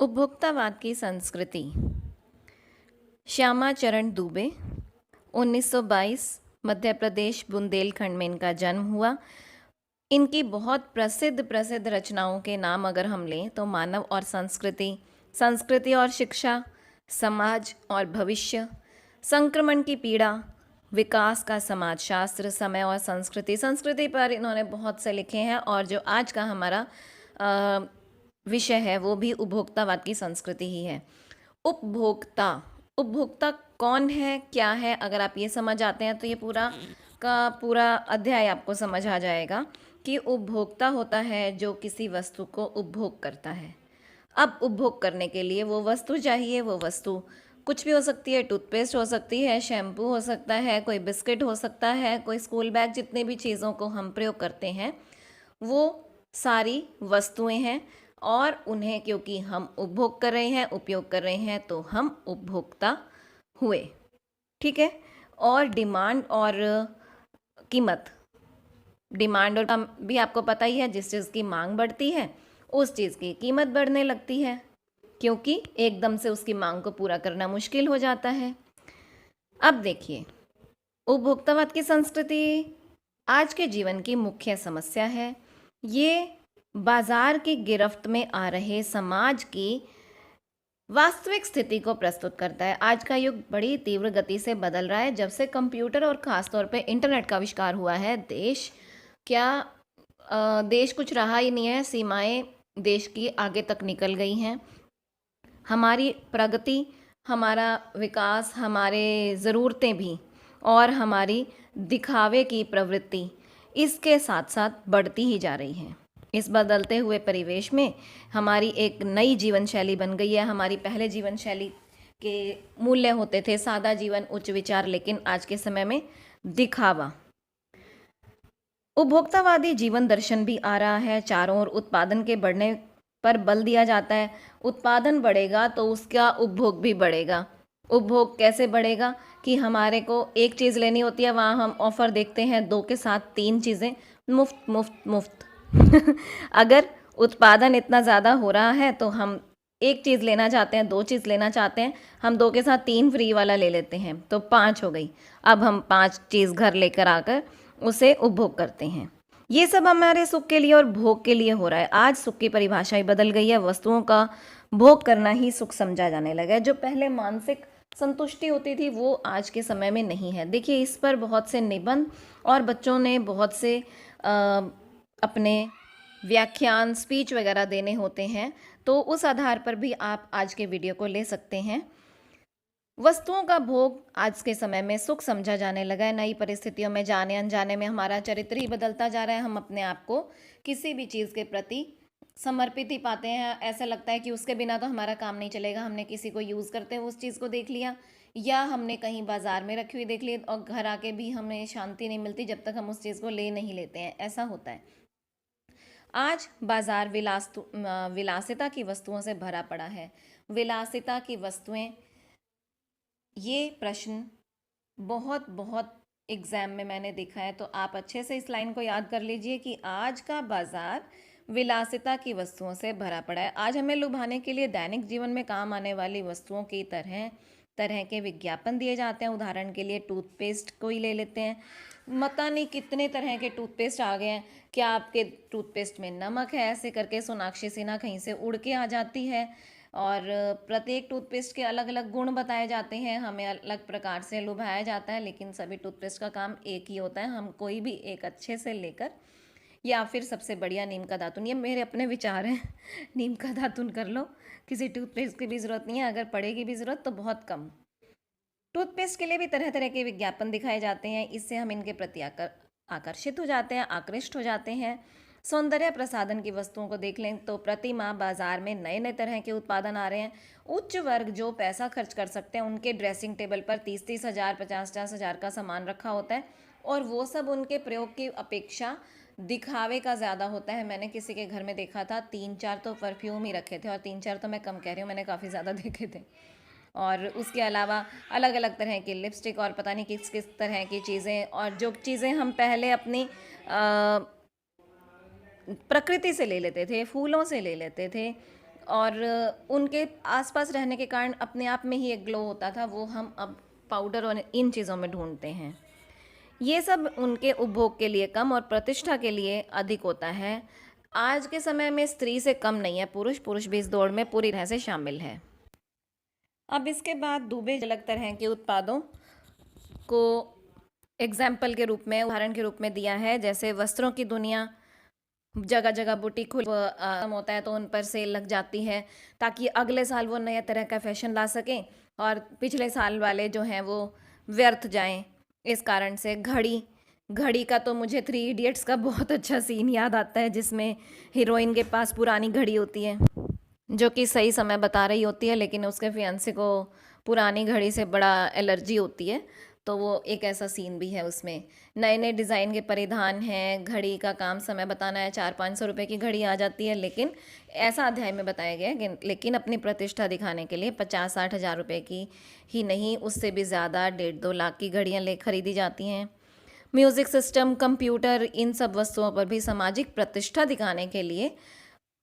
उपभोक्तावाद की संस्कृति। श्यामा चरण दुबे, 1922, मध्य प्रदेश बुंदेलखंड में इनका जन्म हुआ। इनकी बहुत प्रसिद्ध प्रसिद्ध रचनाओं के नाम अगर हम लें तो मानव और संस्कृति, संस्कृति और शिक्षा, समाज और भविष्य, संक्रमण की पीड़ा, विकास का समाजशास्त्र, समय और संस्कृति। संस्कृति पर इन्होंने बहुत से लिखे हैं और जो आज का हमारा विषय है वो भी उपभोक्तावाद की संस्कृति ही है। उपभोक्ता, उपभोक्ता कौन है, क्या है, अगर आप ये समझ आते हैं तो ये पूरा का पूरा अध्याय आपको समझ आ जाएगा कि उपभोक्ता होता है जो किसी वस्तु को उपभोग करता है। अब उपभोग करने के लिए वो वस्तु चाहिए, वो वस्तु कुछ भी हो सकती है, टूथपेस्ट हो सकती है, शैम्पू हो सकता है, कोई बिस्किट हो सकता है, कोई स्कूल बैग, जितने भी चीज़ों को हम प्रयोग करते हैं वो सारी वस्तुएं हैं और उन्हें क्योंकि हम उपभोग कर रहे हैं, उपयोग कर रहे हैं, तो हम उपभोक्ता हुए। ठीक है। और डिमांड और कीमत, डिमांड और कम भी आपको पता ही है, जिस चीज़ की मांग बढ़ती है उस चीज़ की कीमत बढ़ने लगती है क्योंकि एकदम से उसकी मांग को पूरा करना मुश्किल हो जाता है। अब देखिए, उपभोक्तावाद की संस्कृति आज के जीवन की मुख्य समस्या है। ये बाजार की गिरफ्त में आ रहे समाज की वास्तविक स्थिति को प्रस्तुत करता है। आज का युग बड़ी तीव्र गति से बदल रहा है। जब से कंप्यूटर और ख़ासतौर पे इंटरनेट का आविष्कार हुआ है, देश कुछ रहा ही नहीं है। सीमाएं देश की आगे तक निकल गई हैं। हमारी प्रगति, हमारा विकास, हमारे ज़रूरतें भी और हमारी दिखावे की प्रवृत्ति इसके साथ साथ बढ़ती ही जा रही है। इस बदलते हुए परिवेश में हमारी एक नई जीवन शैली बन गई है। हमारी पहले जीवन शैली के मूल्य होते थे सादा जीवन, उच्च विचार, लेकिन आज के समय में दिखावा। उपभोक्तावादी जीवन दर्शन भी आ रहा है। चारों ओर उत्पादन के बढ़ने पर बल दिया जाता है। उत्पादन बढ़ेगा तो उसका उपभोग भी बढ़ेगा। उपभोग कैसे बढ़ेगा कि हमारे को एक चीज़ लेनी होती है, वहाँ हम ऑफ़र देखते हैं 2 के साथ 3 चीज़ें मुफ्त मुफ्त मुफ्त। अगर उत्पादन इतना ज़्यादा हो रहा है तो हम एक चीज़ लेना चाहते हैं, 2 चीज़ लेना चाहते हैं, हम 2 के साथ 3 फ्री वाला ले लेते हैं तो 5 हो गई। अब हम 5 चीज़ घर लेकर आकर उसे उपभोग करते हैं। ये सब हमारे सुख के लिए और भोग के लिए हो रहा है। आज सुख की परिभाषा ही बदल गई है। वस्तुओं का भोग करना ही सुख समझा जाने लगा है। जो पहले मानसिक संतुष्टि होती थी वो आज के समय में नहीं है। देखिए, इस पर बहुत से निबंध और बच्चों ने बहुत से अपने व्याख्यान, स्पीच वगैरह देने होते हैं, तो उस आधार पर भी आप आज के वीडियो को ले सकते हैं। वस्तुओं का भोग आज के समय में सुख समझा जाने लगा है। नई परिस्थितियों में जाने अनजाने में हमारा चरित्र ही बदलता जा रहा है। हम अपने आप को किसी भी चीज़ के प्रति समर्पित ही पाते हैं। ऐसा लगता है कि उसके बिना तो हमारा काम नहीं चलेगा। हमने किसी को यूज़ करते हुए उस चीज़ को देख लिया, या हमने कहीं बाजार में रखी हुई देख ली और घर आके भी हमें शांति नहीं मिलती जब तक हम उस चीज़ को ले नहीं लेते हैं। ऐसा होता है। आज बाजार विलासिता की वस्तुओं से भरा पड़ा है। विलासिता की वस्तुएं, ये प्रश्न बहुत बहुत एग्जाम में मैंने देखा है, तो आप अच्छे से इस लाइन को याद कर लीजिए कि आज का बाजार विलासिता की वस्तुओं से भरा पड़ा है। आज हमें लुभाने के लिए दैनिक जीवन में काम आने वाली वस्तुओं की तरह तरह के विज्ञापन दिए जाते हैं। उदाहरण के लिए टूथपेस्ट को ही ले लेते हैं। पता नहीं कितने तरह के टूथपेस्ट आ गए हैं। क्या आपके टूथपेस्ट में नमक है, ऐसे करके सोनाक्षी सिन्हा कहीं से उड़ के आ जाती है। और प्रत्येक टूथपेस्ट के अलग अलग गुण बताए जाते हैं, हमें अलग प्रकार से लुभाया जाता है, लेकिन सभी टूथपेस्ट का काम एक ही होता है। हम कोई भी एक अच्छे से लेकर, या फिर सबसे बढ़िया नीम का दातुन, ये मेरे अपने विचार हैं। नीम का दातुन कर लो, किसी टूथपेस्ट की भी ज़रूरत नहीं है। अगर पड़ेगी भी ज़रूरत तो बहुत कम। टूथपेस्ट के लिए भी तरह तरह के विज्ञापन दिखाए जाते हैं। इससे हम इनके प्रति आकर्षित हो जाते हैं, आकृष्ट हो जाते हैं। सौंदर्य प्रसाधन की वस्तुओं को देख लें तो प्रति माह बाजार में नए नए तरह के उत्पादन आ रहे हैं। उच्च वर्ग जो पैसा खर्च कर सकते हैं उनके ड्रेसिंग टेबल पर 30-30 हज़ार, 50-50 हज़ार का सामान रखा होता है, और वो सब उनके प्रयोग की अपेक्षा दिखावे का ज़्यादा होता है। मैंने किसी के घर में देखा था 3-4 तो परफ्यूम ही रखे थे, और 3-4 तो मैं कम कह रही हूँ, मैंने काफ़ी ज़्यादा देखे थे। और उसके अलावा अलग अलग तरह की लिपस्टिक और पता नहीं किस किस तरह की चीज़ें, और जो चीज़ें हम पहले अपनी प्रकृति से ले लेते थे, फूलों से ले लेते थे, और उनके आसपास रहने के कारण अपने आप में ही एक ग्लो होता था, वो हम अब पाउडर और इन चीज़ों में ढूंढते हैं। ये सब उनके उपभोग के लिए कम और प्रतिष्ठा के लिए अधिक होता है। आज के समय में स्त्री से कम नहीं है पुरुष, पुरुष भी इस दौड़ में पूरी तरह से शामिल है। अब इसके बाद दूसरे अलग तरह के उत्पादों को एग्जाम्पल के रूप में, उदाहरण के रूप में दिया है, जैसे वस्त्रों की दुनिया। जगह जगह बुटीक होता है तो उन पर सेल लग जाती है ताकि अगले साल वो नया तरह का फैशन ला सकें और पिछले साल वाले जो हैं वो व्यर्थ जाएं। इस कारण से घड़ी घड़ी का तो मुझे 3 इडियट्स का बहुत अच्छा सीन याद आता है, जिसमें हीरोइन के पास पुरानी घड़ी होती है जो कि सही समय बता रही होती है, लेकिन उसके फियांसे को पुरानी घड़ी से बड़ा एलर्जी होती है। तो वो एक ऐसा सीन भी है उसमें। नए नए डिज़ाइन के परिधान हैं, घड़ी का काम समय बताना है, 400-500 रुपये की घड़ी आ जाती है, लेकिन ऐसा अध्याय में बताया गया है कि लेकिन अपनी प्रतिष्ठा दिखाने के लिए 50-60 हज़ार रुपये की ही नहीं, उससे भी ज़्यादा 1.5-2 लाख की घड़ियाँ खरीदी जाती हैं। म्यूज़िक सिस्टम, कंप्यूटर, इन सब वस्तुओं पर भी सामाजिक प्रतिष्ठा दिखाने के लिए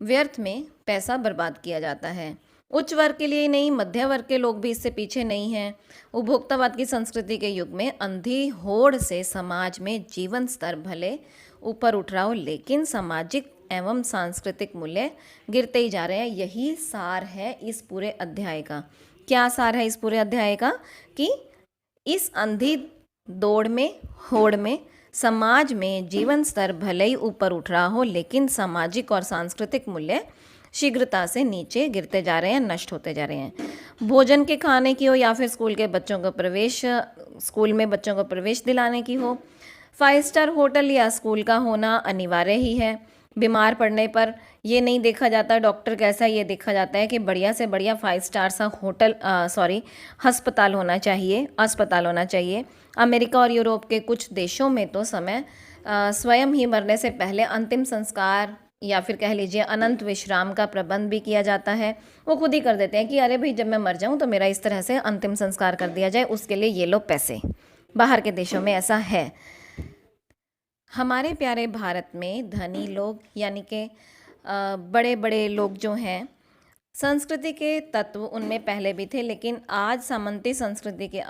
व्यर्थ में पैसा बर्बाद किया जाता है। उच्च वर्ग के लिए नहीं, मध्य वर्ग के लोग भी इससे पीछे नहीं हैं। उपभोक्तावाद की संस्कृति के युग में अंधी होड़ से समाज में जीवन स्तर भले ऊपर उठ रहा हो, लेकिन सामाजिक एवं सांस्कृतिक मूल्य गिरते ही जा रहे हैं। यही सार है इस पूरे अध्याय का। क्या सार है इस पूरे अध्याय का? कि इस अंधी दौड़ में, होड़ में समाज में जीवन स्तर भले ही ऊपर उठ रहा हो, लेकिन सामाजिक और सांस्कृतिक मूल्य शीघ्रता से नीचे गिरते जा रहे हैं, नष्ट होते जा रहे हैं। भोजन के खाने की हो या फिर स्कूल में बच्चों को प्रवेश दिलाने की हो, 5 स्टार होटल या स्कूल का होना अनिवार्य ही है। बीमार पड़ने पर ये नहीं देखा जाता डॉक्टर कैसा, ये देखा जाता है कि बढ़िया से बढ़िया 5 स्टार सा अस्पताल होना चाहिए। अमेरिका और यूरोप के कुछ देशों में तो स्वयं ही मरने से पहले अंतिम संस्कार या फिर कह लीजिए अनंत विश्राम का प्रबंध भी किया जाता है। वो खुद ही कर देते हैं कि अरे भाई, जब मैं मर जाऊं तो मेरा इस तरह से अंतिम संस्कार कर दिया जाए, उसके लिए ये लो पैसे। बाहर के देशों में ऐसा है। हमारे प्यारे भारत में धनी लोग यानी कि बड़े बड़े लोग जो हैं, संस्कृति के तत्व उनमें पहले भी थे, लेकिन आज सामंती संस्कृति के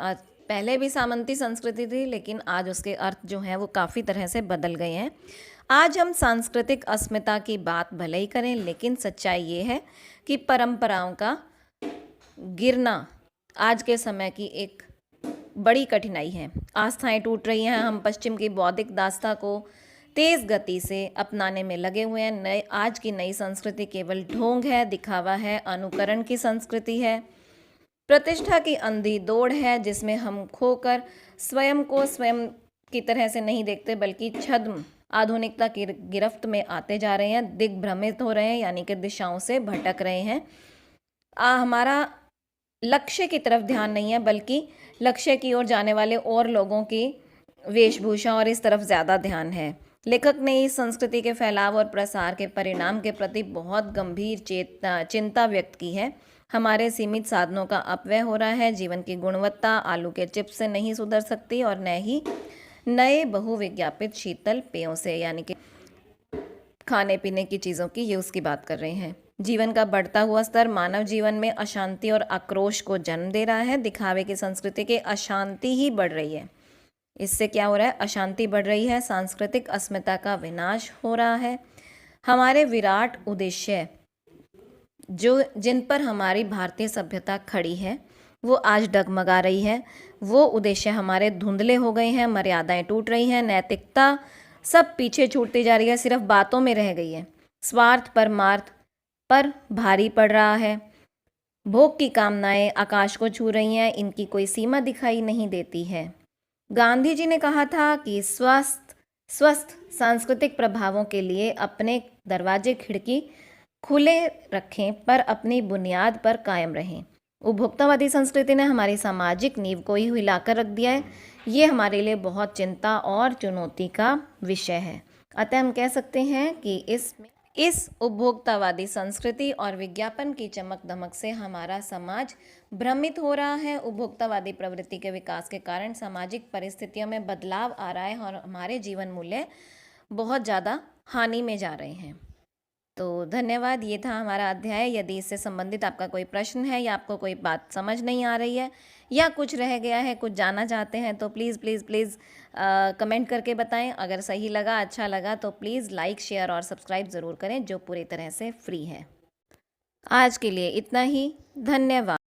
पहले भी सामंती संस्कृति थी, लेकिन आज उसके अर्थ जो हैं वो काफ़ी तरह से बदल गए हैं। आज हम सांस्कृतिक अस्मिता की बात भले ही करें, लेकिन सच्चाई ये है कि परंपराओं का गिरना आज के समय की एक बड़ी कठिनाई है। आस्थाएं टूट रही हैं। हम पश्चिम की बौद्धिक दास्ता को तेज गति से अपनाने में लगे हुए हैं। आज की नई संस्कृति केवल ढोंग है, दिखावा है, अनुकरण की संस्कृति है, प्रतिष्ठा की अंधी दौड़ है, जिसमें हम खोकर स्वयं को स्वयं की तरह से नहीं देखते, बल्कि छद्म आधुनिकता की गिरफ्त में आते जा रहे हैं, दिग्भ्रमित हो रहे हैं, यानी कि दिशाओं से भटक रहे हैं। हमारा लक्ष्य की तरफ ध्यान नहीं है, बल्कि लक्ष्य की ओर जाने वाले और लोगों की वेशभूषा और इस तरफ ज़्यादा ध्यान है। लेखक ने इस संस्कृति के फैलाव और प्रसार के परिणाम के प्रति बहुत गंभीर चिंता व्यक्त की है। हमारे सीमित साधनों का अपव्यय हो रहा है। जीवन की गुणवत्ता आलू के चिप्स से नहीं सुधर सकती और न ही नए बहुविज्ञापित शीतल पेयों से, यानी कि खाने पीने की चीज़ों की, ये उसकी बात कर रहे हैं। जीवन का बढ़ता हुआ स्तर मानव जीवन में अशांति और आक्रोश को जन्म दे रहा है। दिखावे की संस्कृति के अशांति ही बढ़ रही है। इससे क्या हो रहा है? अशांति बढ़ रही है, सांस्कृतिक अस्मिता का विनाश हो रहा है। हमारे विराट उद्देश्य जिन पर हमारी भारतीय सभ्यता खड़ी है वो आज डगमगा रही है। वो उद्देश्य हमारे धुंधले हो गए हैं, मर्यादाएं टूट रही हैं, नैतिकता सब पीछे छूटती जा रही है, सिर्फ बातों में रह गई है। स्वार्थ परमार्थ पर भारी पड़ रहा है। भोग की कामनाएं आकाश को छू रही हैं, इनकी कोई सीमा दिखाई नहीं देती है। गांधी जी ने कहा था कि स्वस्थ सांस्कृतिक प्रभावों के लिए अपने दरवाजे खिड़की खुले रखें, पर अपनी बुनियाद पर कायम रहें। उपभोक्तावादी संस्कृति ने हमारी सामाजिक नींव को ही हिलाकर रख दिया है। ये हमारे लिए बहुत चिंता और चुनौती का विषय है। अतः हम कह सकते हैं कि इस उपभोक्तावादी संस्कृति और विज्ञापन की चमक दमक से हमारा समाज भ्रमित हो रहा है। उपभोक्तावादी प्रवृत्ति के विकास के कारण सामाजिक परिस्थितियों में बदलाव आ रहा है और हमारे जीवन मूल्य बहुत ज़्यादा हानि में जा रहे हैं। तो धन्यवाद। ये था हमारा अध्याय। यदि इससे संबंधित आपका कोई प्रश्न है या आपको कोई बात समझ नहीं आ रही है या कुछ रह गया है, कुछ जानना चाहते हैं, तो प्लीज़ प्लीज़ प्लीज़ कमेंट करके बताएं। अगर सही लगा, अच्छा लगा तो प्लीज़ लाइक, शेयर और सब्सक्राइब ज़रूर करें, जो पूरी तरह से फ्री है। आज के लिए इतना ही। धन्यवाद।